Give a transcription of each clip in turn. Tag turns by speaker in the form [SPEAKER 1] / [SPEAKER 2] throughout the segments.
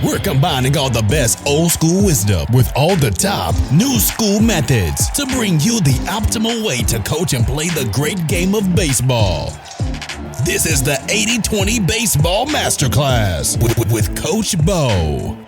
[SPEAKER 1] We're combining all the best old school wisdom with all the top new school methods to bring you the optimal way to coach and play the great game of baseball. This is the 80-20 Baseball Masterclass with Coach Bo.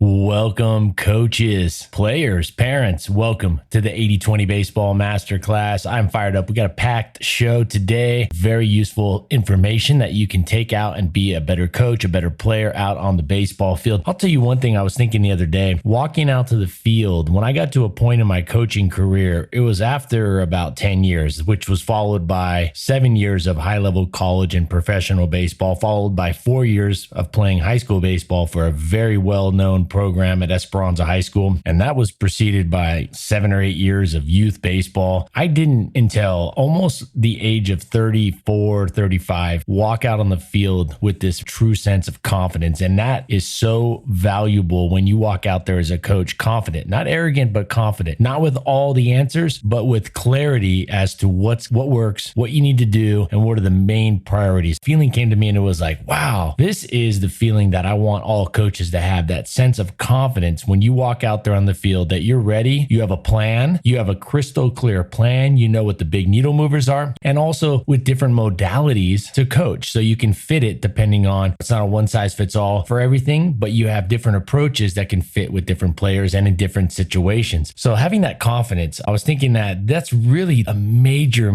[SPEAKER 2] Welcome, coaches, players, parents. Welcome to the 80-20 Baseball Masterclass. I'm fired up. We got a packed show today. Very useful information that you can take out and be a better coach, a better player out on the baseball field. I'll tell you one thing I was thinking the other day. Walking out to the field, when I got to a point in my coaching career, it was after about 10 years, which was followed by 7 years of high-level college and professional baseball, followed by 4 years of playing high school baseball for a very well-known program at Esperanza High School. And that was preceded by 7 or 8 years of youth baseball. I didn't, until almost the age of 34, 35, walk out on the field with this true sense of confidence. And that is so valuable when you walk out there as a coach, confident, not arrogant, but confident, not with all the answers, but with clarity as to what works, what you need to do, and what are the main priorities. Feeling came to me and it was like, wow, this is the feeling that I want all coaches to have, that sense of confidence when you walk out there on the field, that you're ready, you have a plan, you have a crystal clear plan, you know what the big needle movers are, and also with different modalities to coach. So you can fit it depending on, it's not a one size fits all for everything, but you have different approaches that can fit with different players and in different situations. So having that confidence, I was thinking that that's really a major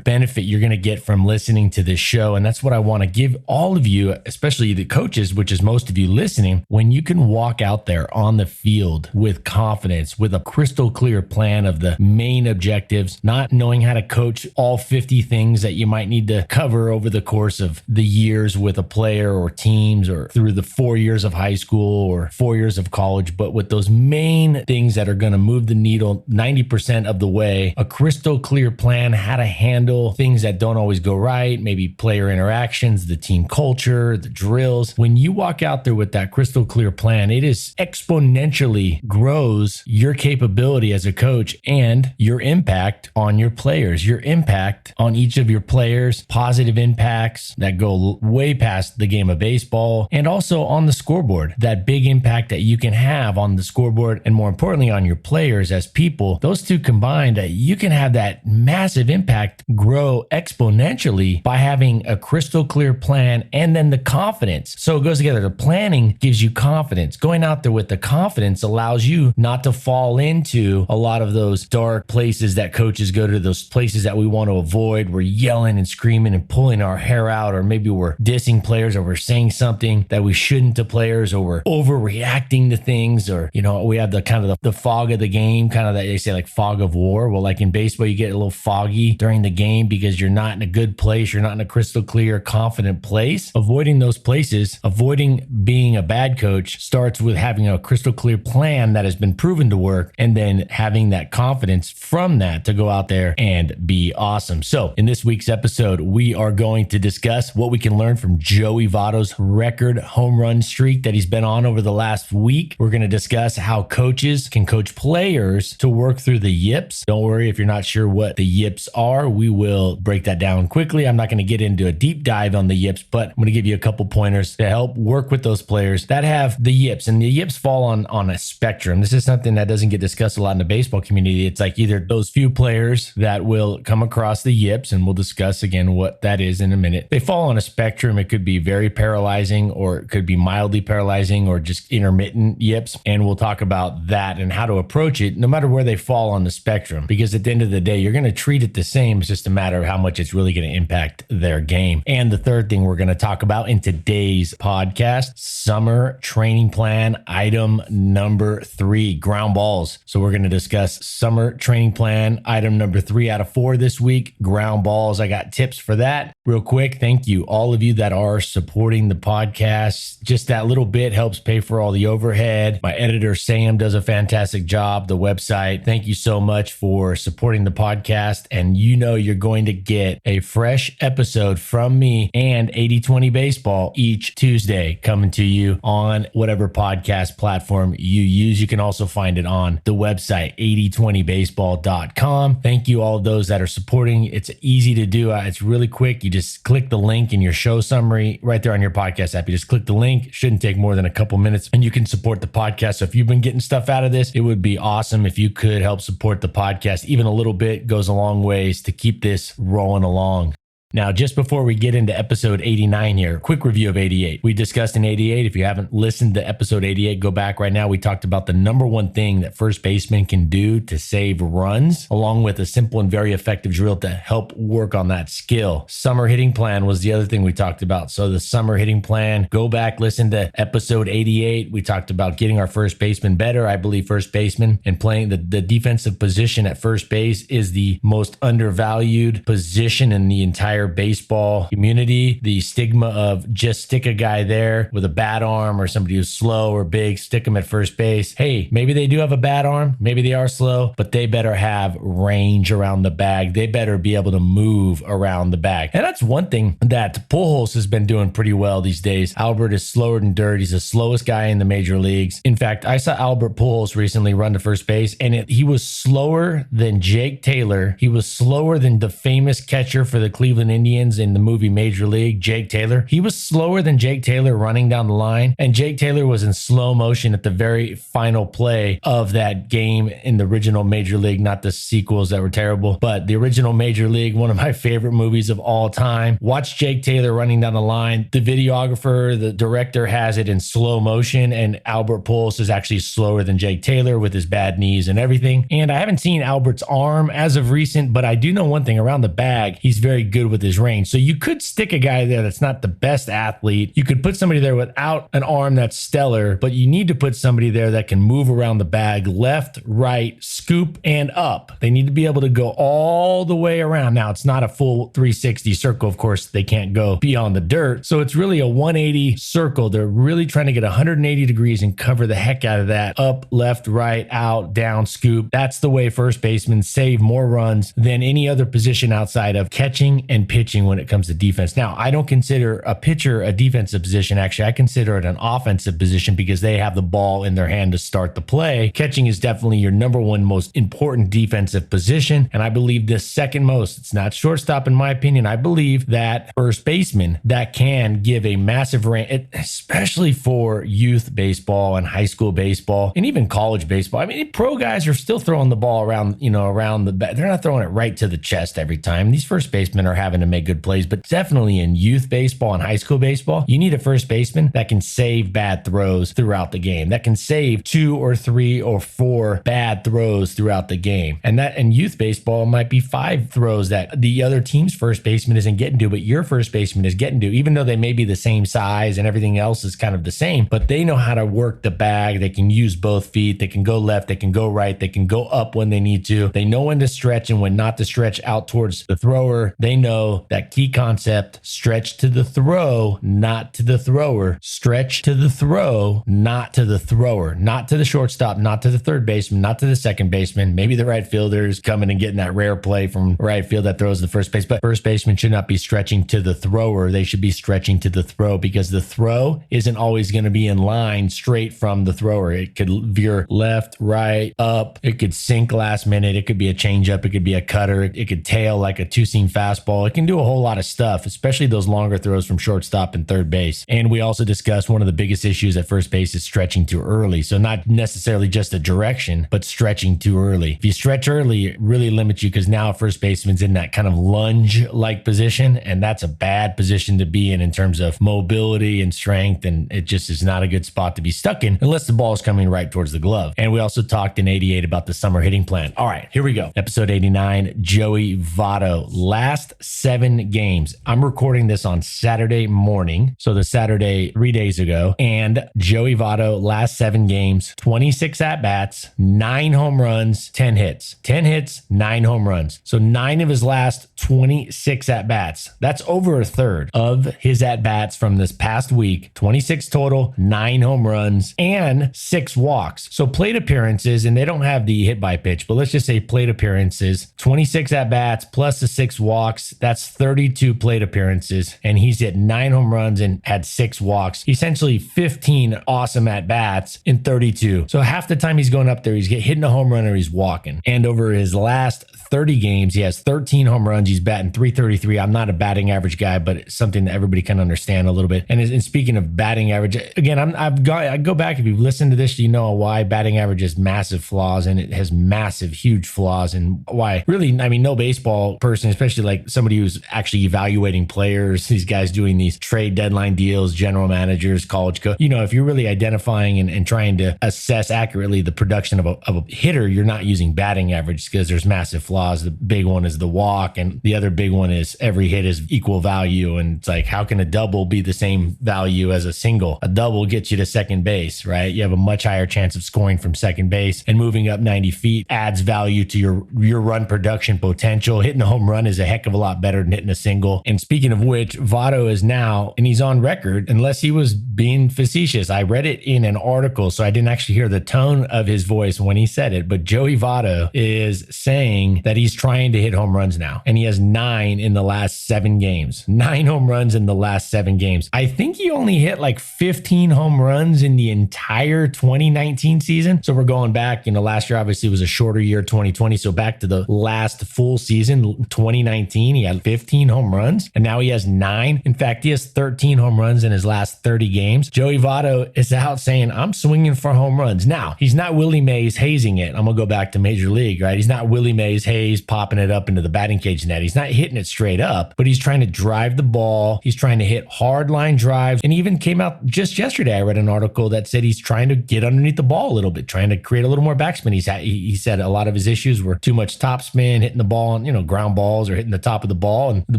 [SPEAKER 2] benefit you're going to get from listening to this show. And that's what I want to give all of you, especially the coaches, which is most of you listening, when you can walk out there on the field with confidence, with a crystal clear plan of the main objectives, not knowing how to coach all 50 things that you might need to cover over the course of the years with a player or teams, or through the 4 years of high school or 4 years of college, but with those main things that are going to move the needle 90% of the way, a crystal clear plan, how to handle things that don't always go right, maybe player interactions, the team culture, the drills. When you walk out there with that crystal clear plan, it is exponentially grows your capability as a coach and your impact on your players, your impact on each of your players, positive impacts that go way past the game of baseball, and also on the scoreboard, that big impact that you can have on the scoreboard, and more importantly on your players as people. Those two combined, you can have that massive impact grow exponentially by having a crystal clear plan and then the confidence. So it goes together. The planning gives you confidence. Going out there with the confidence allows you not to fall into a lot of those dark places that coaches go to, those places that we want to avoid. We're yelling and screaming and pulling our hair out, or maybe we're dissing players, or we're saying something that we shouldn't to players, or we're overreacting to things, or, we have the kind of the fog of the game, kind of that they say like fog of war. Well, like in baseball, you get a little foggy during the game because you're not in a good place. You're not in a crystal clear, confident place. Avoiding those places, avoiding being a bad coach starts with having a crystal clear plan that has been proven to work, and then having that confidence from that to go out there and be awesome. So in this week's episode, we are going to discuss what we can learn from Joey Votto's record home run streak that he's been on over the last week. We're going to discuss how coaches can coach players to work through the yips. Don't worry if you're not sure what the yips are. We will break that down quickly. I'm not going to get into a deep dive on the yips, but I'm going to give you a couple pointers to help work with those players that have the yips. And the yips fall on a spectrum. This is something that doesn't get discussed a lot in the baseball community. It's like either those few players that will come across the yips, and we'll discuss again what that is in a minute. They fall on a spectrum. It could be very paralyzing, or it could be mildly paralyzing, or just intermittent yips. And we'll talk about that and how to approach it no matter where they fall on the spectrum, because at the end of the day, you're going to treat it the same. It's just a matter of how much it's really going to impact their game. And the third thing we're going to talk about in today's podcast, summer training plan item number 3, ground balls. So we're going to discuss summer training plan item number 3 out of 4 this week, ground balls. I got tips for that. Real quick, thank you all of you that are supporting the podcast. Just that little bit helps pay for all the overhead. My editor Sam does a fantastic job. The website. Thank you so much for supporting the podcast. And you're going to get a fresh episode from me and 80-20 Baseball each Tuesday coming to you on whatever podcast podcast platform you use. You can also find it on the website, 8020baseball.com. Thank you all of those that are supporting. It's easy to do. It's really quick. You just click the link in your show summary right there on your podcast app. You just click the link. It shouldn't take more than a couple minutes and you can support the podcast. So if you've been getting stuff out of this, it would be awesome if you could help support the podcast. Even a little bit goes a long ways to keep this rolling along. Now, just before we get into episode 89 here, quick review of 88. We discussed in 88. If you haven't listened to episode 88, go back right now. We talked about the number one thing that first baseman can do to save runs, along with a simple and very effective drill to help work on that skill. Summer hitting plan was the other thing we talked about. So the summer hitting plan, go back, listen to episode 88. We talked about getting our first baseman better. I believe first baseman and playing the defensive position at first base is the most undervalued position in the entire baseball community. The stigma of just stick a guy there with a bad arm or somebody who's slow or big, stick them at first base. Hey, maybe they do have a bad arm, maybe they are slow, but they better have range around the bag. They better be able to move around the bag. And that's one thing that Pujols has been doing pretty well these days. Albert is slower than dirt. He's the slowest guy in the major leagues. In fact, I saw Albert Pujols recently run to first base, and he was slower than Jake Taylor. He was slower than the famous catcher for the Cleveland Indians in the movie Major League, Jake Taylor. He was slower than Jake Taylor running down the line, and Jake Taylor was in slow motion at the very final play of that game in the original Major League, not the sequels that were terrible, but the original Major League, one of my favorite movies of all time. Watch Jake Taylor running down the line. The videographer, the director has it in slow motion, and Albert Pujols is actually slower than Jake Taylor with his bad knees and everything. And I haven't seen Albert's arm as of recent, but I do know one thing around the bag, he's very good with his range. So you could stick a guy there that's not the best athlete. You could put somebody there without an arm that's stellar, but you need to put somebody there that can move around the bag, left, right, scoop, and up. They need to be able to go all the way around. Now, it's not a full 360 circle. Of course, they can't go beyond the dirt. So it's really a 180 circle. They're really trying to get 180 degrees and cover the heck out of that. Up, left, right, out, down, scoop. That's the way first basemen save more runs than any other position outside of catching and pitching when it comes to defense. Now, I don't consider a pitcher a defensive position. Actually, I consider it an offensive position because they have the ball in their hand to start the play. Catching is definitely your number one most important defensive position, and I believe the second most. It's not shortstop in my opinion. I believe that first baseman that can give a massive range, especially for youth baseball and high school baseball and even college baseball. I mean, pro guys are still throwing the ball around, around the bat. They're not throwing it right to the chest every time. These first basemen are having to make good plays, but definitely in youth baseball and high school baseball, you need a first baseman that can save bad throws throughout the game, that can save 2 or 3 or 4 bad throws throughout the game. And that in youth baseball might be 5 throws that the other team's first baseman isn't getting to, but your first baseman is getting to, even though they may be the same size and everything else is kind of the same, but they know how to work the bag. They can use both feet. They can go left. They can go right. They can go up when they need to. They know when to stretch and when not to stretch out towards the thrower. They know that key concept, stretch to the throw, not to the thrower. Stretch to the throw, not to the thrower, not to the shortstop, not to the third baseman, not to the second baseman. Maybe the right fielder's coming and getting that rare play from right field that throws the first base, but first baseman should not be stretching to the thrower. They should be stretching to the throw because the throw isn't always going to be in line straight from the thrower. It could veer left, right, up. It could sink last minute. It could be a changeup. It could be a cutter. It could tail like a 2-seam fastball. It can do a whole lot of stuff, especially those longer throws from shortstop and third base. And we also discussed one of the biggest issues at first base is stretching too early. So not necessarily just a direction, but stretching too early. If you stretch early, it really limits you because now first baseman's in that kind of lunge-like position, and that's a bad position to be in terms of mobility and strength, and it just is not a good spot to be stuck in unless the ball is coming right towards the glove. And we also talked in 88 about the summer hitting plan. All right, here we go. Episode 89, Joey Votto. Last 7 games. I'm recording this on Saturday morning, so the Saturday 3 days ago, and Joey Votto, last 7 games, 26 at-bats, 9 home runs, 10 hits. 10 hits, 9 home runs. So 9 of his last 26 at-bats. That's over a third of his at-bats from this past week. 26 total, 9 home runs, and 6 walks. So plate appearances, and they don't have the hit by pitch, but let's just say plate appearances, 26 at-bats plus the 6 walks. That's 32 plate appearances, and he's hit 9 home runs and had 6 walks. Essentially 15 awesome at-bats in 32. So half the time he's going up there, he's hitting a home run or he's walking. And over his last 30 games, he has 13 home runs. He's batting .333. I'm not a batting average guy, but it's something that everybody can understand a little bit. And speaking of batting average, again, I go back, if you've listened to this, you know why batting average has massive flaws, and it has massive, huge flaws, and why really, I mean, no baseball person, especially like somebody who's actually evaluating players, these guys doing these trade deadline deals, general managers, college coach, if you're really identifying and trying to assess accurately the production of a hitter, you're not using batting average because there's massive flaws. The big one is the walk, and the other big one is every hit is equal value. And it's like, how can a double be the same value as a single? A double gets you to second base, right? You have a much higher chance of scoring from second base, and moving up 90 feet adds value to your run production potential. Hitting a home run is a heck of a lot better than hitting a single. And speaking of which, Votto is now, and he's on record, unless he was being facetious. I read it in an article, so I didn't actually hear the tone of his voice when he said it, but Joey Votto is saying that he's trying to hit home runs now, and he has 9 in the last 7 games. 9 home runs in the last 7 games. I think he only hit like 15 home runs in the entire 2019 season. So we're going back, last year obviously was a shorter year, 2020. So back to the last full season, 2019, he had 15 home runs, and now he has 9. In fact, he has 13 home runs in his last 30 games. Joey Votto is out saying, I'm swinging for home runs. Now, he's not Willie Mays hazing it. I'm going to go back to Major League, right? He's not Willie Mays Hayes popping it up into the batting cage net. He's not hitting it straight up, but he's trying to drive the ball. He's trying to hit hard line drives, and even came out just yesterday. I read an article that said he's trying to get underneath the ball a little bit, trying to create a little more backspin. He said a lot of his issues were too much topspin, hitting the ball on, ground balls or hitting the top of the ball, and the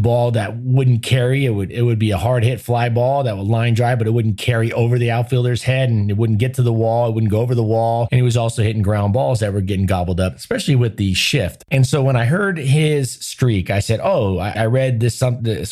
[SPEAKER 2] ball that wouldn't carry, it would be a hard hit fly ball that would line drive, but it wouldn't carry over the outfielder's head, and it wouldn't get to the wall. It wouldn't go over the wall. And he was also hitting ground balls that were getting gobbled up, especially with the shift. And so when I heard his streak, I said, I read this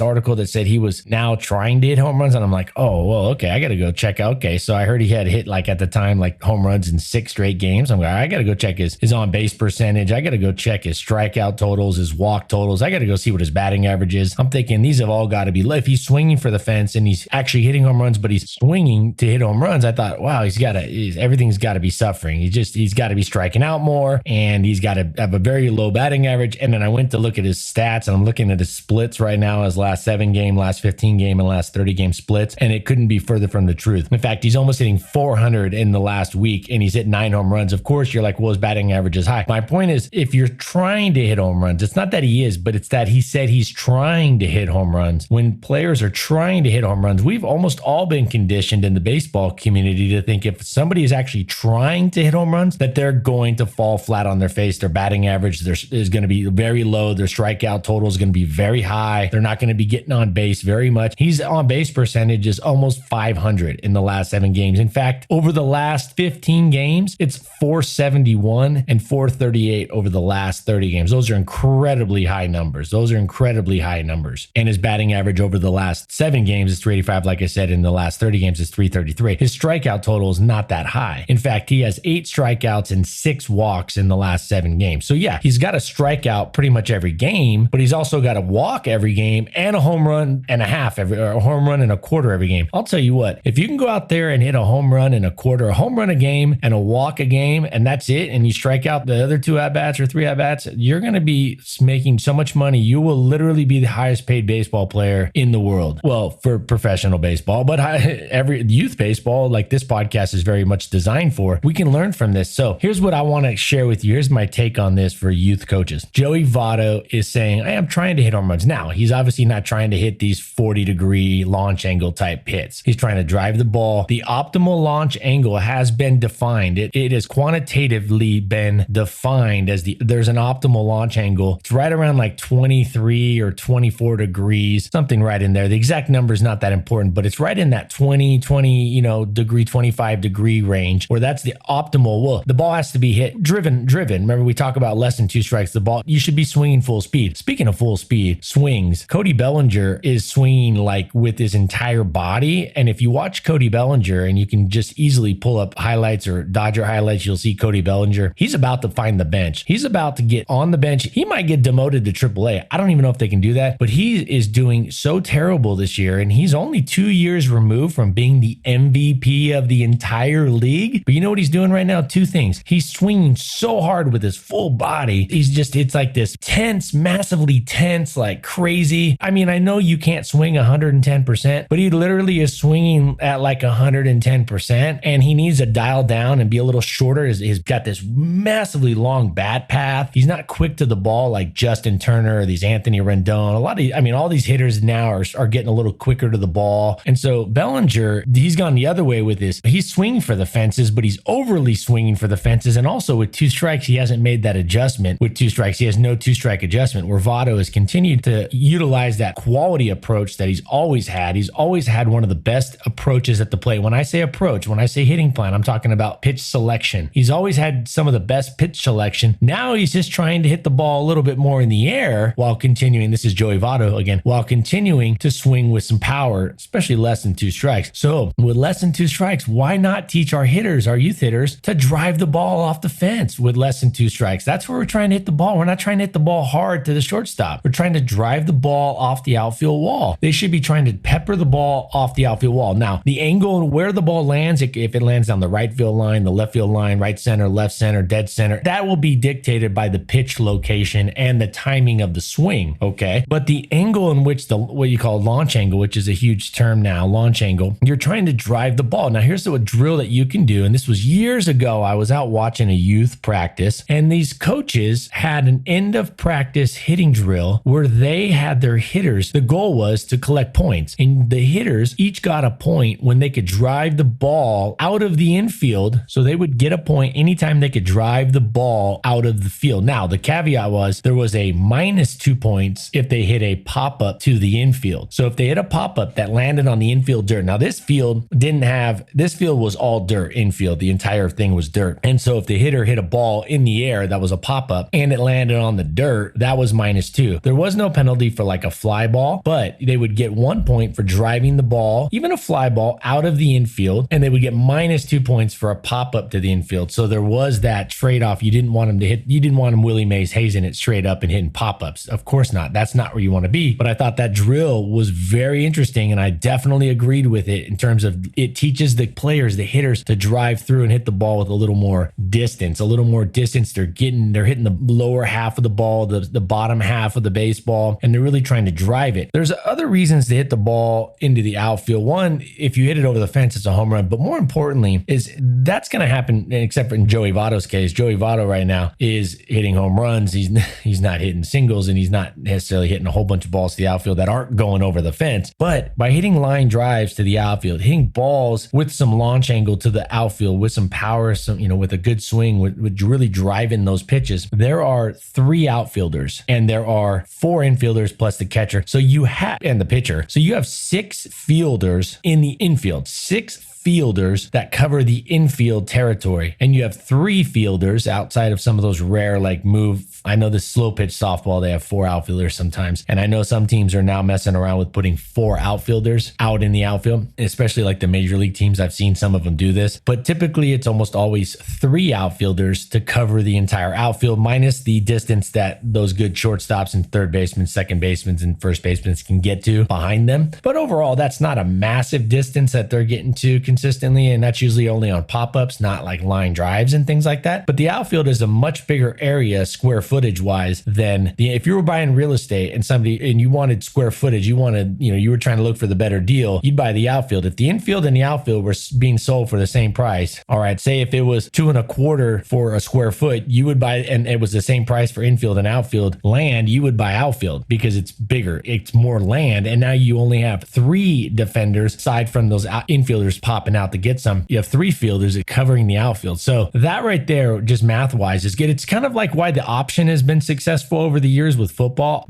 [SPEAKER 2] article that said he was now trying to hit home runs. And I'm like, okay, I got to go check out. Okay. So I heard he had hit like at the time, like home runs in 6 straight games. I'm like, I got to go check his on base percentage. I got to go check his strikeout totals, his walk totals. I got to go see what his batting average is. I'm thinking these have all got to be, if he's swinging for the fence and he's actually hitting home runs, but he's swinging to hit home runs, I thought, wow, everything's got to be suffering. He's got to be striking out more, and he's got to have a very low batting average. And then I went to look at his stats, and I'm looking at his splits right now, his last 7 game, last 15 game, and last 30 game splits, and it couldn't be further from the truth. In fact, he's almost hitting 400 in the last week, and he's hit 9 home runs. Of course, you're like, well, his batting average is high. My point is, if you're trying to hit home runs, it's not that he is, but it's that he said he's trying to hit home runs. When players are trying to hit home runs, we've almost all been conditioned in the baseball community to think if somebody is actually trying to hit home runs, that they're going to fall flat on their face. Their batting average is going to be very low. Their strikeout total is going to be very high. They're not going to be getting on base very much. His on base percentage is almost 500 in the last 7 games. In fact, over the last 15 games, it's 471 and 438 over the last 30 games. Those are incredibly high numbers. And his batting average over the last 7 games is 385. Like I said, in the last 30 games is 333. His strikeout total is not that high. In fact, he has 8 strikeouts and 6 walks in the last 7 games. So yeah, he's got to strike out pretty much every game, but he's also got to walk every game and a home run and a half or a home run and a quarter every game. I'll tell you what, if you can go out there and hit a home run and a quarter, a home run a game and a walk a game, and that's it, and you strike out the other 2 at-bats or 3 at-bats, you're going to be making so much money. You will literally be the highest paid baseball player in the world. Well, for professional baseball, but every youth baseball, like this podcast is very much designed for, we can learn from this. So here's what I want to share with you. Here's my take on this for youth coaches. Joey Votto is saying, I am trying to hit home runs. Now, he's obviously not trying to hit these 40-degree launch angle type hits. He's trying to drive the ball. The optimal launch angle has been defined. It has quantitatively been defined as there's an optimal launch angle. It's right around like 23 or 24 degrees, something right in there. The exact number is not that important, but it's right in that 20, 25 degree range, where that's the optimal. Well, the ball has to be hit, driven. Remember, we talk about less than 2 strikes. The ball, you should be swinging full speed. Speaking of full speed, swings, Cody Bellinger is swinging like with his entire body. And if you watch Cody Bellinger, and you can just easily pull up highlights or Dodger highlights, you'll see Cody Bellinger. He's about to find the bench. He's about to get on the bench. He might get demoted to AAA. I don't even know if they can do that, but he is doing so terrible this year, and he's only 2 years removed from being the MVP of the entire league. But you know what he's doing right now? Two things. He's swinging so hard with his full body. It's like this tense, massively tense, like crazy. I mean, I know you can't swing 110%, but he literally is swinging at like 110%, and he needs to dial down and be a little shorter. He's got this massively long bat path. He's not quick to the ball like Justin Turner or these Anthony Rendon. All these hitters now are getting a little quicker to the ball. And so Bellinger, he's gone the other way with this. He's swinging for the fences, but he's overly swinging for the fences. And also with 2 strikes, he hasn't made that adjustment. With 2 strikes, he has no 2-strike adjustment, where Votto has continued to utilize that quality approach that he's always had. He's always had one of the best approaches at the plate. When I say approach, when I say hitting plan, I'm talking about pitch selection. He's always had some of the best pitch selection. Now he's just trying to hit the ball a little bit more in the air while continuing, this is Joey Votto again, while continuing to swing with some power, especially less than 2 strikes. So with less than 2 strikes, why not teach our hitters, our youth hitters, to drive the ball off the fence with less than 2 strikes? That's where we're trying to hit the ball. We're not trying to hit the ball hard to the shortstop. We're trying to drive the ball off the outfield wall. They should be trying to pepper the ball off the outfield wall. Now, the angle and where the ball lands, if it lands down the right field line, the left field line, right center, left center, dead center, that will be dictated by the pitch location and the timing of the swing, okay? But the angle in which what you call launch angle, which is a huge term now, launch angle, you're trying to drive the ball. Now, here's a drill that you can do, and this was years ago. I was out watching a youth practice, and these coaches had an end of practice hitting drill where they had their hitters. The goal was to collect points, and the hitters each got a point when they could drive the ball out of the infield. So they would get a point anytime they could drive the ball out of the field. Now, the caveat was there was a -2 points if they hit a pop-up to the infield. So if they hit a pop-up that landed on the infield dirt. Now, this field was all dirt infield. The entire thing was dirt. And so if the hitter hit a ball in the air that was a pop-up and it landed on the dirt, that was -2. There was no penalty for like a fly ball, but they would get 1 point for driving the ball, even a fly ball, out of the infield, and they would get -2 points for a pop-up to the infield. So there was that trade-off. You didn't want him Willie Mays hazing it straight up and hitting pop-ups. Of course not. That's not where you want to be. But I thought that drill was very interesting, and I definitely agreed with it in terms of it teaches the players, the hitters, to drive through and hit the ball with a little more distance. They're hitting the lower half of the ball, the bottom half of the baseball, and they're really trying to drive it. There's other reasons to hit the ball into the outfield. One, if you hit it over the fence, it's a home run. But more importantly, is that's going to happen, except for in Joey Votto's case. Joey Votto right now is hitting home runs. He's not hitting singles, and he's not necessarily hitting a whole bunch of balls to the outfield that aren't going over the fence. But by hitting line drives to the outfield, hitting balls with some launch angle to the outfield, with some power, with a good swing, with really driving those pitches, there are 3 outfielders and there are 4 infielders plus the catcher. And the pitcher. So you have 6 fielders in the infield, 6 fielders that cover the infield territory. And you have 3 fielders outside of some of those rare I know the slow pitch softball, they have 4 outfielders sometimes. And I know some teams are now messing around with putting 4 outfielders out in the outfield, especially like the major league teams. I've seen some of them do this, but typically it's almost always 3 outfielders to cover the entire outfield, minus the distance that those good shortstops and third basemen, second basemen, and first basemen can get to behind them. But overall, that's not a massive distance that they're getting to consistently. And that's usually only on pop-ups, not like line drives and things like that. But the outfield is a much bigger area square footage wise than if you were buying real estate and you wanted square footage, you were trying to look for the better deal, you'd buy the outfield. If the infield and the outfield were being sold for the same price, all right, say if it was $2.25 for a square foot, you would buy, and it was the same price for infield and outfield land, you would buy outfield because it's bigger, it's more land, and now you only have 3 defenders aside from those infielders popping out to get some. You have 3 fielders covering the outfield. So that right there, just math wise, is good. It's kind of like why the option has been successful over the years with football.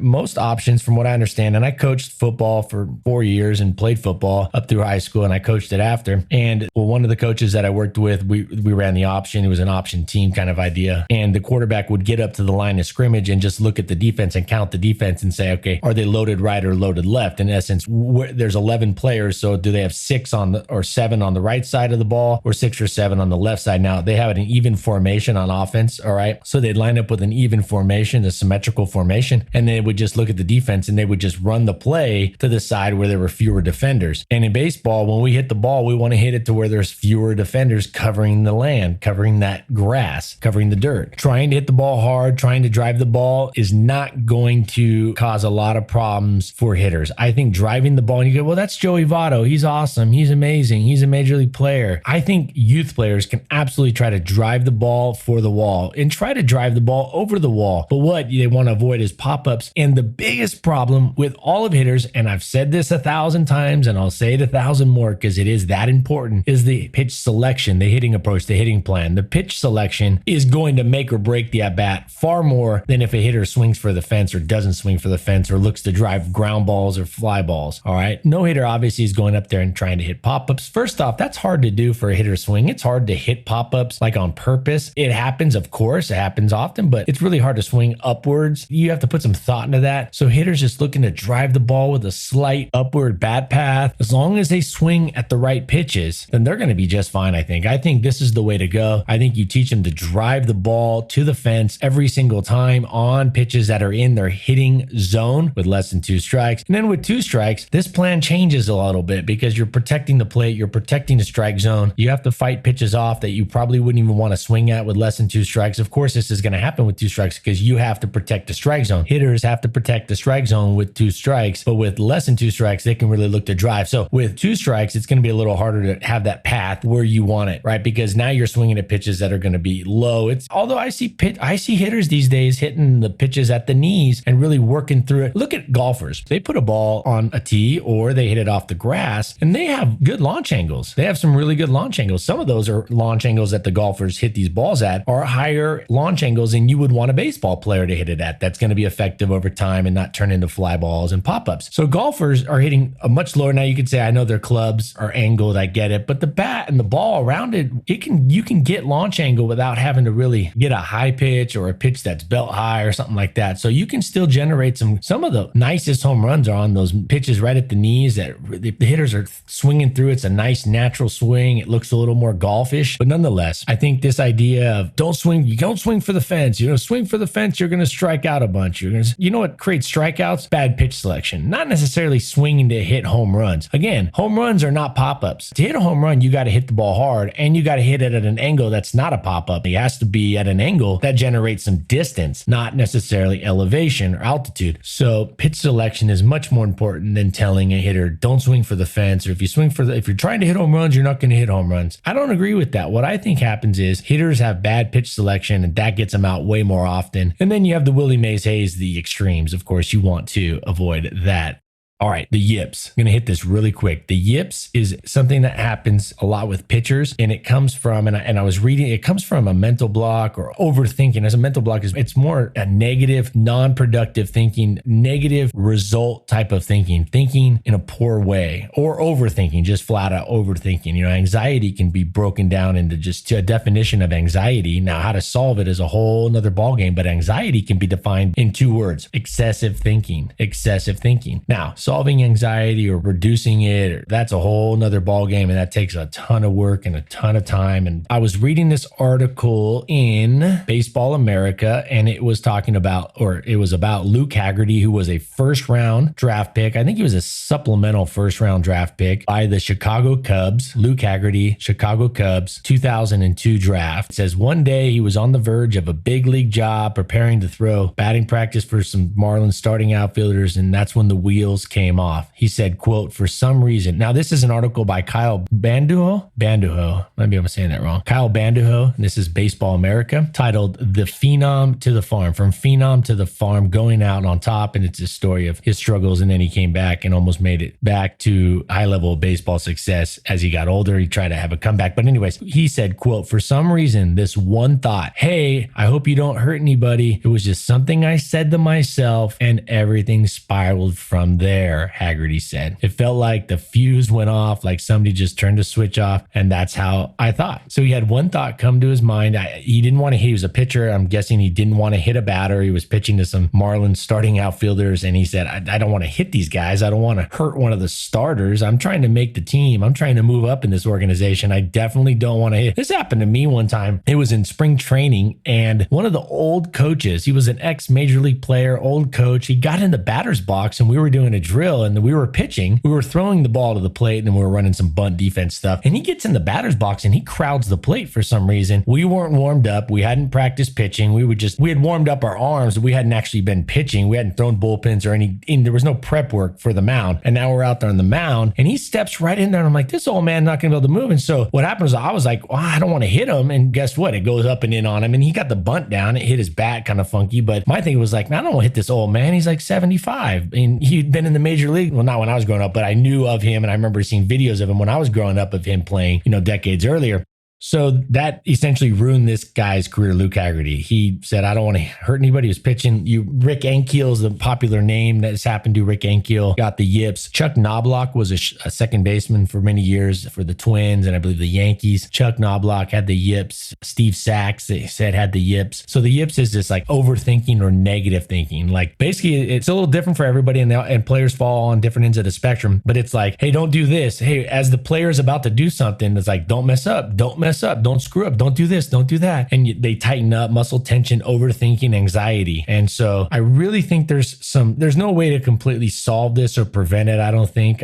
[SPEAKER 2] Most options, from what I understand, and I coached football for 4 years and played football up through high school, and I coached it after. And one of the coaches that I worked with, we ran the option. It was an option team kind of idea. And the quarterback would get up to the line of scrimmage and just look at the defense and count the defense and say, okay, are they loaded right or loaded left? In essence, there's 11 players. So do they have 6 on on the, or 7 on the right side of the ball, or 6 or 7 on the left side. Now they have an even formation on offense. All right. So they'd line up with an even formation, a symmetrical formation, and they would just look at the defense and they would just run the play to the side where there were fewer defenders. And in baseball, when we hit the ball, we want to hit it to where there's fewer defenders covering the land, covering that grass, covering the dirt. Trying to hit the ball hard, trying to drive the ball is not going to cause a lot of problems for hitters. I think driving the ball, and you go, well, that's Joey Votto. He's awesome. He's amazing. He's a major league player. I think youth players can absolutely try to drive the ball for the wall and try to drive the ball over the wall. But what they want to avoid is pop-ups. And the biggest problem with all of hitters, and I've said this 1,000 times and I'll say it 1,000 more because it is that important, is the pitch selection, the hitting approach, the hitting plan. The pitch selection is going to make or break the at-bat far more than if a hitter swings for the fence or doesn't swing for the fence or looks to drive ground balls or fly balls. All right. No hitter obviously is going up there and trying to hit pop-ups. First off, that's hard to do for a hitter swing. It's hard to hit pop-ups like on purpose. It happens, of course, it happens often, but it's really hard to swing upwards. You have to put some thought into that. So hitters just looking to drive the ball with a slight upward bat path. As long as they swing at the right pitches, then they're going to be just fine, I think. I think this is the way to go. I think you teach them to drive the ball to the fence every single time on pitches that are in their hitting zone with less than 2 strikes. And then with 2 strikes, this plan changes a little bit because you're protecting the plate, you're protecting the strike zone. You have to fight pitches off that you probably wouldn't even want to swing at with less than 2 strikes. Of course, this is going to happen with 2 strikes because you have to protect the strike zone. Hitters have to protect the strike zone with 2 strikes, but with less than 2 strikes, they can really look to drive. So with 2 strikes, it's going to be a little harder to have that path where you want it, right? Because now you're swinging at pitches that are going to be low. Although I see hitters these days hitting the pitches at the knees and really working through it. Look at golfers. They put a ball on a tee or they hit it off the grass and they have good launch angles. They have some really good launch angles. Some of those are launch angles that the golfers hit these balls at are higher launch angles than you would want a baseball player to hit it at. That's going to be effective over time and not turn into fly balls and pop-ups. So golfers are hitting a much lower. Now you could say, I know their clubs are angled. I get it. But the bat and the ball around it, you can get launch angle without having to really get a high pitch or a pitch that's belt high or something like that. So you can still generate some of the nicest home runs are on those pitches right at the knees that the hitters are swinging through. It's a nice natural swing. It looks a little more golfish, but nonetheless, I think this idea of you don't swing for the fence. You know, swing for the fence, you're going to strike out a bunch. You know what creates strikeouts? Bad pitch selection, not necessarily swinging to hit home runs. Again, home runs are not pop-ups. To hit a home run, you got to hit the ball hard and you got to hit it at an angle that's not a pop-up. It has to be at an angle that generates some distance, not necessarily elevation or altitude. So pitch selection is much more important than telling a hitter, don't swing for the fence. Or if you're trying to hit home runs, you're not going to hit home runs. I don't agree with that. What I think happens is hitters have bad pitch selection and that gets them out way more often. And then you have the Willie Mays Hayes, the extremes. Of course, you want to avoid that. All right, the yips. I'm going to hit this really quick. The yips is something that happens a lot with pitchers, and it comes from, and I was reading, it comes from a mental block or overthinking. As a mental block it's more a negative, non-productive thinking, negative result type of thinking in a poor way, or overthinking, just flat out overthinking. You know, anxiety can be broken down into just a definition of anxiety. Now, how to solve it is a whole nother ballgame, but anxiety can be defined in 2 words: excessive thinking. Now, solving anxiety or reducing it, that's a whole nother ballgame, and that takes a ton of work and a ton of time. And I was reading this article in Baseball America, and it was about Luke Haggerty, who was a first-round draft pick. I think he was a supplemental first-round draft pick by the Chicago Cubs. Luke Haggerty, Chicago Cubs, 2002 draft. It says one day he was on the verge of a big league job, preparing to throw batting practice for some Marlins starting outfielders, and that's when the wheels came off. He said, quote, for some reason. Now, this is an article by Kyle Banduho. Maybe I'm saying that wrong. Kyle Banduho. And this is Baseball America, titled The Phenom to the Farm. From Phenom to the Farm, going out on top. And it's a story of his struggles. And then he came back and almost made it back to high level of baseball success. As he got older, he tried to have a comeback. But anyways, he said, quote, for some reason, this one thought, hey, I hope you don't hurt anybody. It was just something I said to myself and everything spiraled from there. hair, Haggerty said. It felt like the fuse went off, like somebody just turned a switch off. And that's how I thought. So he had one thought come to his mind. He didn't want to hit. He was a pitcher. I'm guessing he didn't want to hit a batter. He was pitching to some Marlins starting outfielders. And he said, I don't want to hit these guys. I don't want to hurt one of the starters. I'm trying to make the team. I'm trying to move up in this organization. I definitely don't want to hit. This happened to me one time. It was in spring training, and one of the old coaches, he was an ex-major league player, old coach. He got in the batter's box and we were doing a drill and we were pitching. We were throwing the ball to the plate and then we were running some bunt defense stuff. And he gets in the batter's box and he crowds the plate for some reason. We weren't warmed up. We hadn't practiced pitching. We had warmed up our arms, but we hadn't actually been pitching. We hadn't thrown bullpens or there was no prep work for the mound. And now we're out there on the mound and he steps right in there and I'm like, this old man not going to be able to move. And so what happened is I was like, well, I don't want to hit him. And guess what? It goes up and in on him and he got the bunt down. It hit his bat kind of funky. But my thing was like, man, I don't want to hit this old man. He's like 75 and he'd been in the major league. Well, not when I was growing up, but I knew of him. And I remember seeing videos of him when I was growing up of him playing, decades earlier. So that essentially ruined this guy's career, Luke Haggerty. He said, I don't want to hurt anybody who's pitching. Rick Ankiel is the popular name that's happened to. Rick Ankiel got the yips. Chuck Knobloch was a second baseman for many years for the Twins and I believe the Yankees. Chuck Knobloch had the yips. Steve Sachs, they said, had the yips. So the yips is just like overthinking or negative thinking. Like basically it's a little different for everybody and players fall on different ends of the spectrum. But it's like, hey, don't do this. Hey, as the player is about to do something, it's like, don't mess up. Don't mess up, don't screw up, don't do this, don't do that. And they tighten up, muscle tension, overthinking, anxiety. And so I really think there's no way to completely solve this or prevent it. I don't think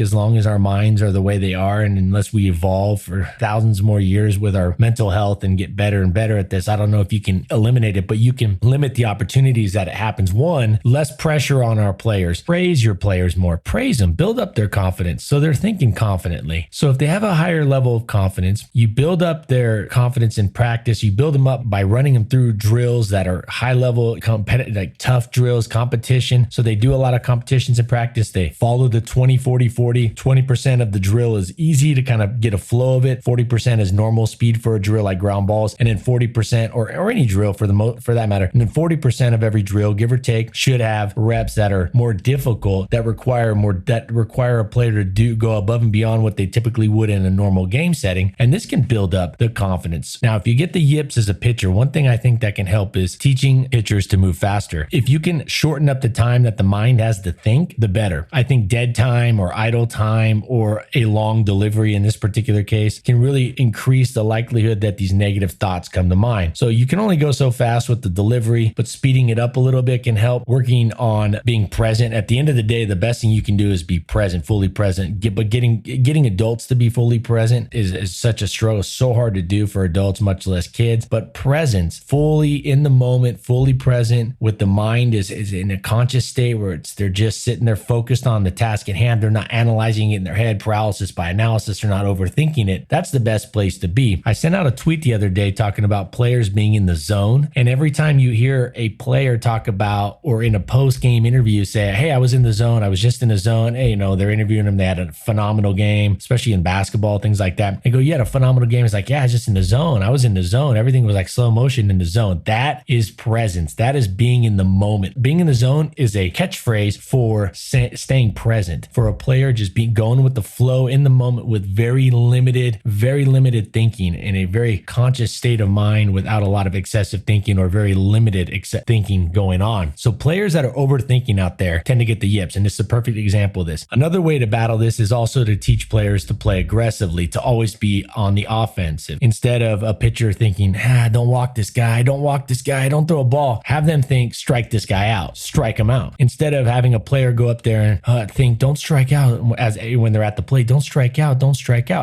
[SPEAKER 2] as long as our minds are the way they are, and unless we evolve for thousands more years with our mental health and get better and better at this, I don't know if you can eliminate it, but you can limit the opportunities that it happens. One, less pressure on our players. Praise your players more. Praise them. Build up their confidence so they're thinking confidently. So if they have a higher level of confidence, you build up their confidence in practice. You build them up by running them through drills that are high level, competitive, like tough drills, competition. So they do a lot of competitions in practice. They follow the 20, 40, 40. 20% of the drill is easy to kind of get a flow of it. 40% is normal speed for a drill like ground balls. And then 40% or any drill for that matter. And then 40% of every drill, give or take, should have reps that are more difficult, that require a player to go above and beyond what they typically would in a normal game setting. And this can build up the confidence. Now, if you get the yips as a pitcher, one thing I think that can help is teaching pitchers to move faster. If you can shorten up the time that the mind has to think, the better. I think dead time or idle time or a long delivery in this particular case can really increase the likelihood that these negative thoughts come to mind. So you can only go so fast with the delivery, but speeding it up a little bit can help. Working on being present. At the end of the day, the best thing you can do is be present, fully present. But getting adults to be fully present is such a struggle, so hard to do for adults, much less kids. But presence, fully in the moment, fully present with the mind is in a conscious state where they're just sitting there focused on the task at hand. They're not analyzing it in their head, paralysis by analysis. They're not overthinking it. That's the best place to be. I sent out a tweet the other day talking about players being in the zone. And every time you hear a player talk about, or in a post-game interview say, hey, I was in the zone, I was just in the zone. Hey, they're interviewing them. They had a phenomenal game, especially in basketball, things like that. They go, you had a phenomenal game. It's like, yeah, I was just in the zone. I was in the zone. Everything was like slow motion in the zone. That is presence. That is being in the moment. Being in the zone is a catchphrase for staying present, for a player just going with the flow in the moment with very limited thinking in a very conscious state of mind without a lot of excessive thinking or very limited thinking going on. So players that are overthinking out there tend to get the yips. And this is a perfect example of this. Another way to battle this is also to teach players to play aggressively, to always be on the offensive. Instead of a pitcher thinking, don't walk this guy, don't throw a ball. Have them think, strike this guy out, strike him out. Instead of having a player go up there and think, don't strike out when they're at the plate, don't strike out.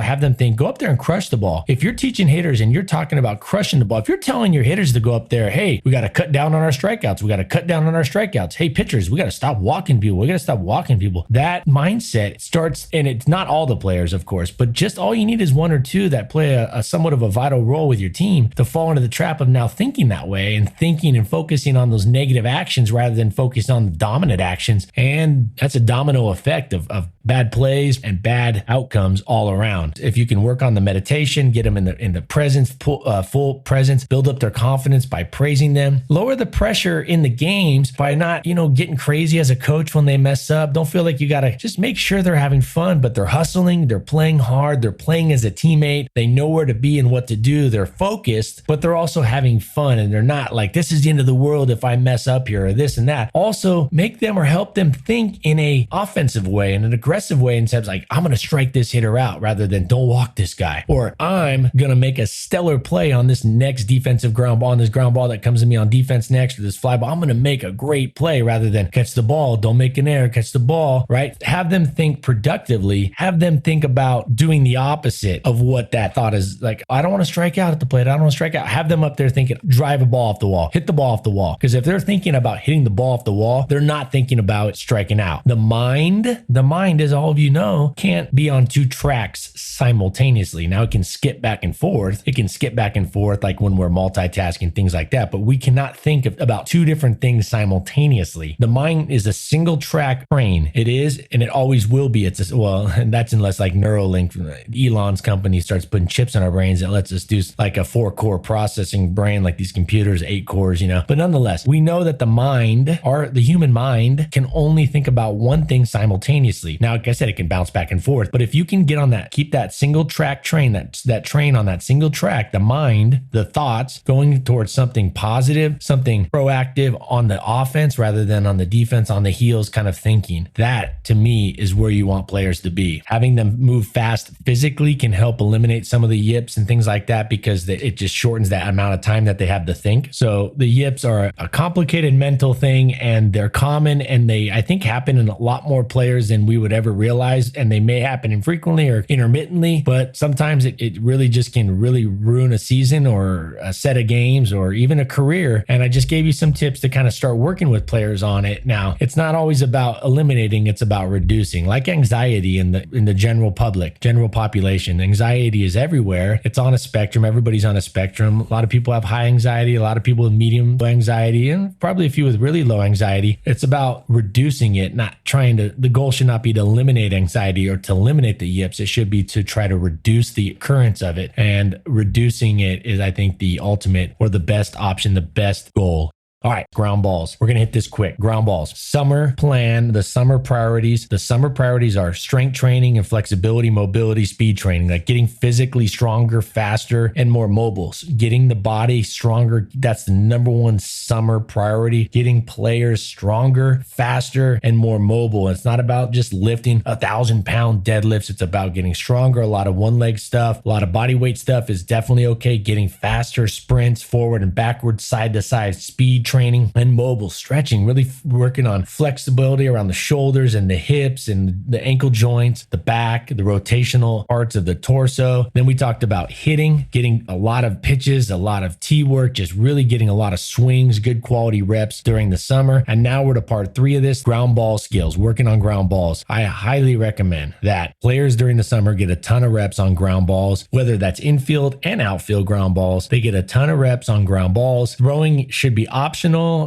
[SPEAKER 2] Have them think, go up there and crush the ball. If you're teaching hitters and you're talking about crushing the ball, if you're telling your hitters to go up there, hey, we got to cut down on our strikeouts. Hey, pitchers, we got to stop walking people. That mindset starts, and it's not all the players, of course, but just all you need is one or two that play a somewhat of a vital role with your team to fall into the trap of now thinking that way and thinking and focusing on those negative actions rather than focusing on the dominant actions. And that's a domino effect of bad plays and bad outcomes all around. If you can work on the meditation, get them in the presence, full presence, build up their confidence by praising them, lower the pressure in the games by not, getting crazy as a coach when they mess up. Don't feel like you got to just make sure they're having fun, but they're hustling, they're playing hard, they're playing as a teammate. They know where to be and what to do. They're focused, but they're also having fun, and they're not like, this is the end of the world if I mess up here or this and that. Also, make them or help them think in a offensive way, in an aggressive way, instead of like, I'm going to strike this hitter out rather than don't walk this guy, or I'm going to make a stellar play on this next defensive ground ball, on this ground ball that comes to me on defense next, or this fly ball. I'm going to make a great play rather than catch the ball, don't make an error, catch the ball, right? Have them think productively. Have them think about doing the opposite of what that thought is. Like, I don't want to strike out at the plate. I don't want to strike out. Have them up there thinking, drive a ball off the wall, hit the ball off the wall. Because if they're thinking about hitting the ball off the wall, they're not thinking about striking out. The mind, as all of you know, can't be on two tracks simultaneously. Now it can skip back and forth. It can skip back and forth like when we're multitasking, things like that. But we cannot think about two different things simultaneously. The mind is a single track brain. It is, and it always will be. And that's unless like Neuralink, Elon's company, starts putting chips in our brains that lets us do like a 4-core processing brain, like these computers, 8 cores, But nonetheless, we know that the human mind can only think about one thing simultaneously. Now, like I said, it can bounce back and forth, but if you can get on that, keep that single track train, that train on that single track, the mind, the thoughts going towards something positive, something proactive on the offense rather than on the defense, on the heels kind of thinking. That to me is where you want players to be. Having them move fast physically can help eliminate some of the yips and things like that, because it just shortens that amount of time that they have to think. So the yips are a complicated mental thing, and they're common, and they, I think, happen in a lot more players than we would ever realize. And they may happen infrequently or intermittently, but sometimes it really just can really ruin a season or a set of games or even a career. And I just gave you some tips to kind of start working with players on it. Now, it's not always about eliminating, it's about reducing. Like anxiety in the general population. Anxiety is everywhere. It's on a spectrum. Everybody's on a spectrum. A lot of people have high anxiety, a lot of people with medium anxiety, and probably a few with really low anxiety. It's about reducing it, the goal should not be to eliminate anxiety or to eliminate the yips. It should be to try to reduce the occurrence of it. And reducing it is, I think, the ultimate or the best option, the best goal. All right, ground balls. We're going to hit this quick. Ground balls. Summer plan, the summer priorities. The summer priorities are strength training and flexibility, mobility, speed training, like getting physically stronger, faster, and more mobile. Getting the body stronger. That's the number one summer priority. Getting players stronger, faster, and more mobile. It's not about just lifting 1,000-pound deadlifts. It's about getting stronger. A lot of one-leg stuff, a lot of body weight stuff is definitely okay. Getting faster sprints, forward and backward, side to side, speed training, and mobile stretching, really working on flexibility around the shoulders and the hips and the ankle joints, the back, the rotational parts of the torso. Then we talked about hitting, getting a lot of pitches, a lot of tee work, just really getting a lot of swings, good quality reps during the summer. And now we're to part 3 of this, ground ball skills, working on ground balls. I highly recommend that players during the summer get a ton of reps on ground balls, whether that's infield and outfield ground balls. They get a ton of reps on ground balls. Throwing should be optional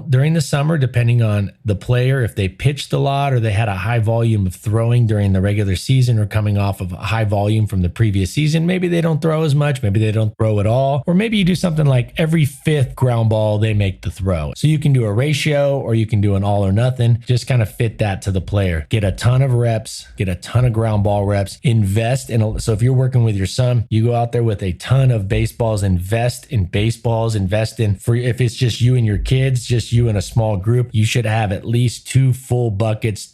[SPEAKER 2] during the summer, depending on the player. If they pitched a lot or they had a high volume of throwing during the regular season or coming off of a high volume from the previous season, maybe they don't throw as much, maybe they don't throw at all, or maybe you do something like every 5th ground ball they make the throw. So you can do a ratio or you can do an all or nothing. Just kind of fit that to the player. Get a ton of reps, get a ton of ground ball reps, invest in. So if you're working with your son, you go out there with a ton of baseballs, invest in baseballs, if it's just you and your kids, just you in a small group, you should have at least 2 full buckets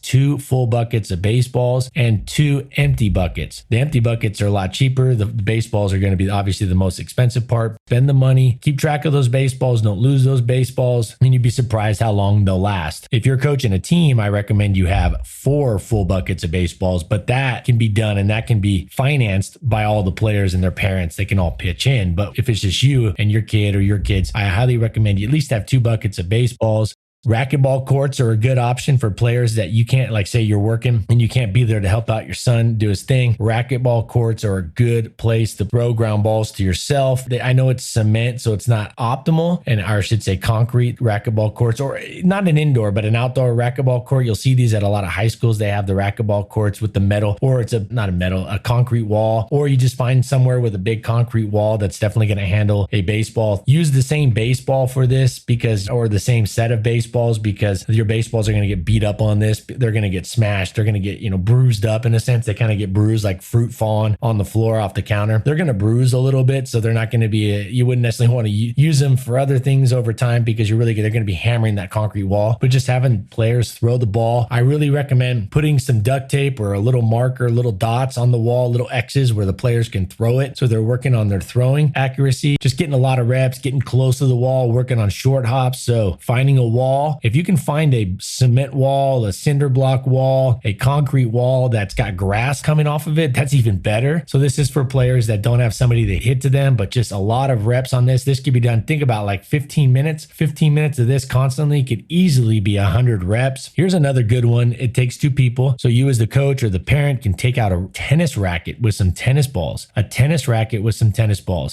[SPEAKER 2] of baseballs and 2 empty buckets. The empty buckets are a lot cheaper. The baseballs are going to be obviously the most expensive part. Spend the money, keep track of those baseballs, don't lose those baseballs, and you'd be surprised how long they'll last. If you're coaching a team, I recommend you have 4 full buckets of baseballs, but that can be done and that can be financed by all the players and their parents. They can all pitch in. But if it's just you and your kid or your kids, I highly recommend you at least have 2 buckets of baseballs. Racquetball courts are a good option for players that you can't, like say you're working and you can't be there to help out your son do his thing. Racquetball courts are a good place to throw ground balls to yourself. I know it's cement, so it's not optimal, and I should say concrete racquetball courts, or not an indoor, but an outdoor racquetball court. You'll see these at a lot of high schools. They have the racquetball courts with the metal, or it's a concrete wall, or you just find somewhere with a big concrete wall that's definitely going to handle a baseball. Use the same baseball for this or the same set of baseballs, because your baseballs are going to get beat up on this. They're going to get smashed. They're going to get, bruised up in a sense. They kind of get bruised like fruit falling on the floor off the counter. They're going to bruise a little bit. So they're not going to be, you wouldn't necessarily want to use them for other things over time, because they're going to be hammering that concrete wall. But just having players throw the ball, I really recommend putting some duct tape or a little marker, little dots on the wall, little X's where the players can throw it. So they're working on their throwing accuracy, just getting a lot of reps, getting close to the wall, working on short hops. So finding a wall, if you can find a cement wall, a cinder block wall, a concrete wall that's got grass coming off of it, that's even better. So this is for players that don't have somebody to hit to them, but just a lot of reps on this. This could be done, think about like 15 minutes. 15 minutes of this constantly could easily be 100 reps. Here's another good one. It takes two people. So you as the coach or the parent can take out a tennis racket with some tennis balls,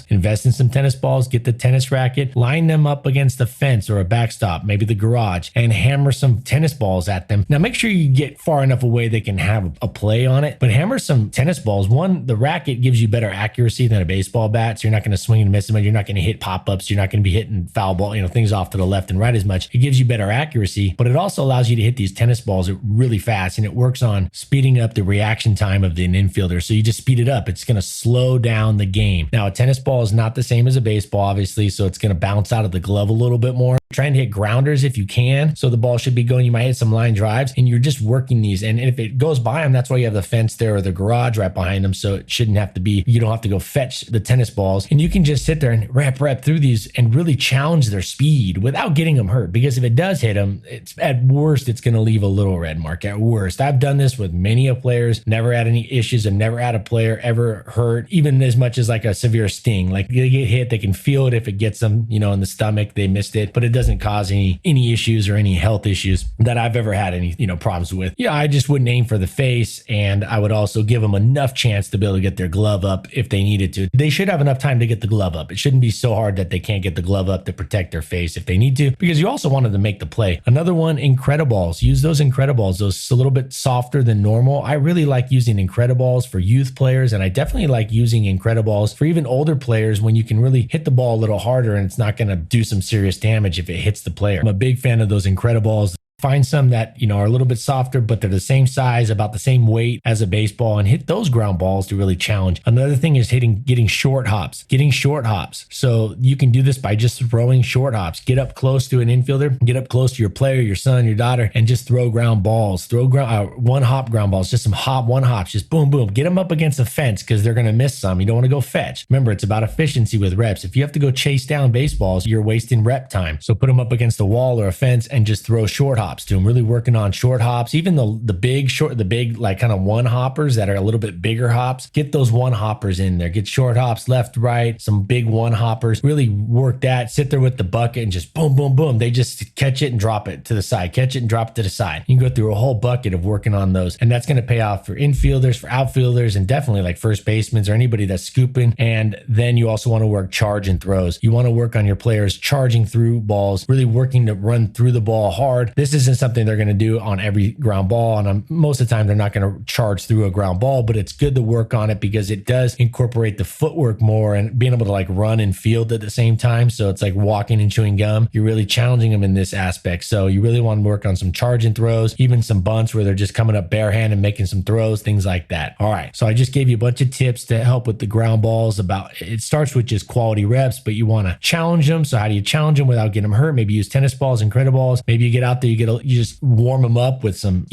[SPEAKER 2] invest in some tennis balls, get the tennis racket, line them up against the fence or a backstop, maybe the garage, and hammer some tennis balls at them. Now make sure you get far enough away they can have a play on it, but hammer some tennis balls. One, the racket gives you better accuracy than a baseball bat, so you're not going to swing and miss them. You're not going to hit pop-ups. You're not going to be hitting foul ball, things off to the left and right as much. It gives you better accuracy, but it also allows you to hit these tennis balls really fast, and it works on speeding up the reaction time of the infielder. So you just speed it up. It's going to slow down the game. Now a tennis ball is not the same as a baseball, obviously, so it's going to bounce out of the glove a little bit more. Trying to hit grounders if you can. So the ball should be going, you might hit some line drives, and you're just working these. And if it goes by them, that's why you have the fence there or the garage right behind them. So it shouldn't have to be, you don't have to go fetch the tennis balls, and you can just sit there and rep through these and really challenge their speed without getting them hurt. Because if it does hit them, it's at worst, it's going to leave a little red mark at worst. I've done this with many of players, never had any issues. I've never had a player ever hurt, even as much as like a severe sting. Like they get hit, they can feel it if it gets them, in the stomach, they missed it, but it doesn't cause any issues or any health issues that I've ever had any problems with. I just wouldn't aim for the face, and I would also give them enough chance to be able to get their glove up if they needed to. They should have enough time to get the glove up. It shouldn't be so hard that they can't get the glove up to protect their face if they need to, because you also want them to make the play. Another one, Incrediballs. Use those Incrediballs. Those a little bit softer than normal. I really like using Incrediballs for youth players, and I definitely like using Incrediballs for even older players when you can really hit the ball a little harder and it's not going to do some serious damage if it hits the player. I'm a big fan of those Incrediballs. Find some that, are a little bit softer, but they're the same size, about the same weight as a baseball, and hit those ground balls to really challenge. Another thing is getting short hops. So you can do this by just throwing short hops. Get up close to an infielder, get up close to your player, your son, your daughter, and just throw ground balls. Throw one hop ground balls, just some one hops, just boom, boom. Get them up against the fence because they're going to miss some. You don't want to go fetch. Remember, it's about efficiency with reps. If you have to go chase down baseballs, you're wasting rep time. So put them up against a wall or a fence and just throw short hops to them. Really working on short hops, even the big like kind of one hoppers that are a little bit bigger hops. Get those one hoppers in there. Get short hops left, right, some big one hoppers. Really work that. Sit there with the bucket and just boom, boom, boom. They just catch it and drop it to the side. Catch it and drop it to the side. You can go through a whole bucket of working on those, and that's going to pay off for infielders, for outfielders, and definitely like first basemen or anybody that's scooping. And then you also want to work charge and throws. You want to work on your players charging through balls, really working to run through the ball hard. This isn't something they're going to do on every ground ball, and most of the time they're not going to charge through a ground ball, but it's good to work on it because it does incorporate the footwork more and being able to like run and field at the same time. So it's like walking and chewing gum. You're really challenging them in this aspect. So you really want to work on some charge and throws, even some bunts where they're just coming up bare hand and making some throws, things like that. All right. So I just gave you a bunch of tips to help with the ground balls. It starts with just quality reps, but you want to challenge them. So how do you challenge them without getting them hurt? Maybe use tennis balls, Incrediballs. Maybe you get out there, you get you just warm them up with some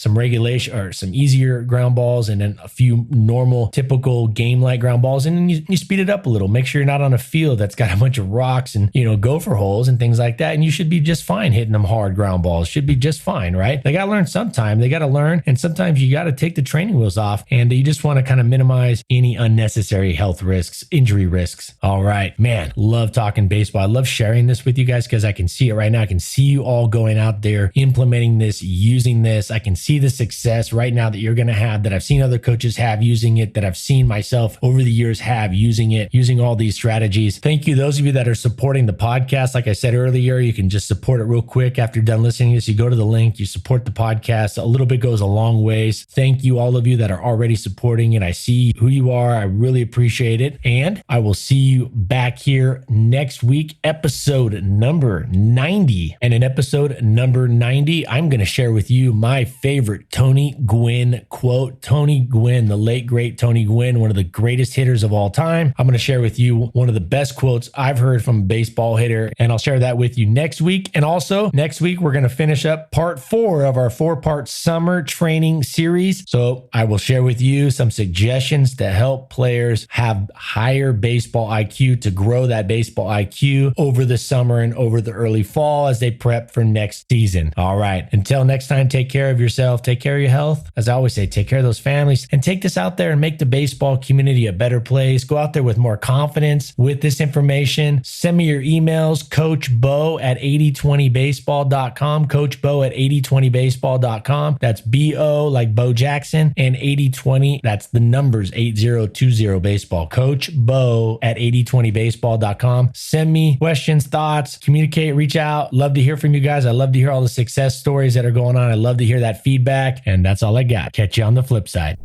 [SPEAKER 2] regulation or some easier ground balls, and then a few normal, typical game-like ground balls. And then you speed it up a little. Make sure you're not on a field that's got a bunch of rocks and, gopher holes and things like that. And you should be just fine hitting them hard ground balls. Should be just fine, right? They got to learn sometime. They got to learn. And sometimes you got to take the training wheels off, and you just want to kind of minimize any unnecessary health risks, injury risks. All right, man, love talking baseball. I love sharing this with you guys because I can see it right now. I can see you all going out there, implementing this, using this. I can see the success right now that you're going to have, that I've seen other coaches have using it, that I've seen myself over the years have using it, using all these strategies. Thank you. Those of you that are supporting the podcast, like I said earlier, you can just support it real quick. After you're done listening to this, you go to the link, you support the podcast. A little bit goes a long ways. Thank you, all of you that are already supporting it. I see who you are. I really appreciate it. And I will see you back here next week, episode number 90. And in episode number 90, I'm going to share with you my favorite Tony Gwynn quote. Tony Gwynn, the late, great Tony Gwynn, one of the greatest hitters of all time. I'm going to share with you one of the best quotes I've heard from a baseball hitter, and I'll share that with you next week. And also next week, we're going to finish up part 4 of our 4-part summer training series. So I will share with you some suggestions to help players have higher baseball IQ, to grow that baseball IQ over the summer and over the early fall as they prep for next season. All right. Until next time, take care of yourself. Take care of your health. As I always say, take care of those families, and take this out there and make the baseball community a better place. Go out there with more confidence with this information. Send me your emails, coachbo@8020baseball.com, coachbo@8020baseball.com. That's BO like Bo Jackson, and 8020, that's the numbers 8020 baseball. coachbo@8020baseball.com. Send me questions, thoughts, communicate, reach out. Love to hear from you guys. I love to hear all the success stories that are going on. I love to hear that feedback, and that's all I got. Catch you on the flip side.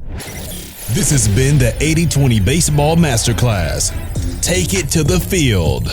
[SPEAKER 1] This has been the 80-20 Baseball Masterclass. Take it to the field.